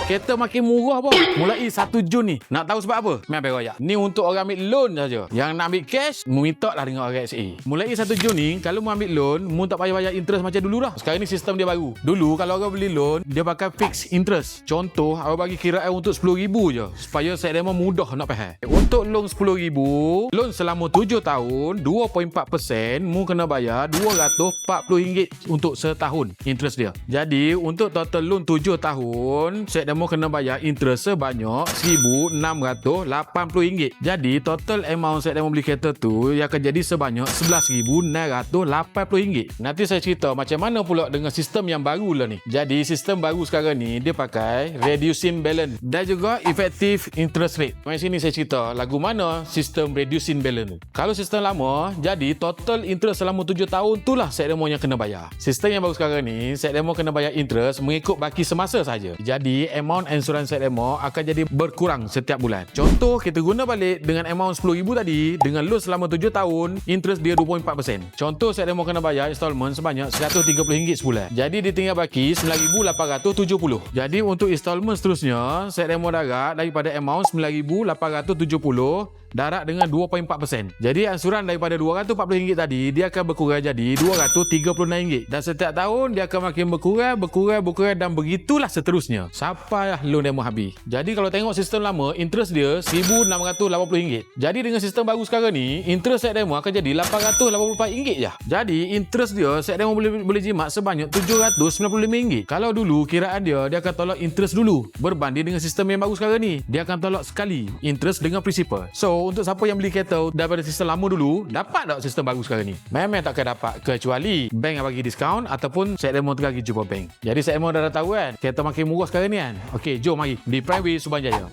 Kereta makin murah bos. Mulai 1 Jun ni. Nak tahu sebab apa? Mai beroyak. Ni untuk orang ambil loan saja. Yang nak ambil cash, minta lah dengan orang SA. Mulai 1 Jun ni, kalau mu ambil loan, mu tak payah bayar interest macam dulu dah. Sekarang ni sistem dia baru. Dulu kalau orang beli loan, dia pakai fixed interest. Contoh, awak bagi kiraan untuk 10,000 je. Supaya settlement mudah nak faham. Untuk loan 10,000, loan selama 7 tahun, 2.4%, mu kena bayar RM240 untuk setahun interest dia. Jadi, untuk total loan 7 tahun, settlement kena bayar interest sebanyak RM1,680. Jadi, total amount settlement beli kereta tu yang akan jadi sebanyak RM11,980. Nanti saya cerita macam mana pula dengan sistem yang baru lah ni. Jadi, sistem baru sekarang ni, dia pakai reducing balance dan juga effective interest rate. Mari sini saya cerita lagu mana sistem reducing balance tu. Kalau sistem lama, jadi total interest selama 7 tahun tu lah settlement yang kena bayar. Sistem yang baru sekarang ni, settlement kena bayar interest mengikut baki semasa saja. Jadi, amount insurance settlement akan jadi berkurang setiap bulan. Contoh, kita guna balik dengan amount RM10,000 tadi, dengan loan selama 7 tahun, interest dia 2.4%. Contoh, settlement kena bayar installment sebanyak RM130 sebulan. Jadi, dia tinggal baki RM9,870. Jadi, untuk installment seterusnya, settlement darat daripada amount RM9,870 darat dengan 2.4%. Jadi ansuran daripada RM240 tadi dia akan berkurang jadi RM236 dan setiap tahun dia akan makin berkurang dan begitulah seterusnya sampai loan demo habis. Jadi kalau tengok sistem lama, interest dia RM1,680. Jadi dengan sistem baru sekarang ni, interest set demo akan jadi RM884 je. Jadi interest dia set demo boleh jimat sebanyak RM795. Kalau dulu kiraan dia akan tolak interest dulu berbanding dengan sistem yang baru sekarang ni, dia akan tolak sekali interest dengan principal. So untuk siapa yang beli kereta daripada sistem lama dulu, dapat tak sistem baru sekarang ni? Memang takkan dapat kecuali bank yang bagi diskaun ataupun set demo tengah pergi jumpa bank. Jadi set demo dah tahu kan, kereta makin murah sekarang ni kan. Okey, jom mari di Prime with Subhan Jaya.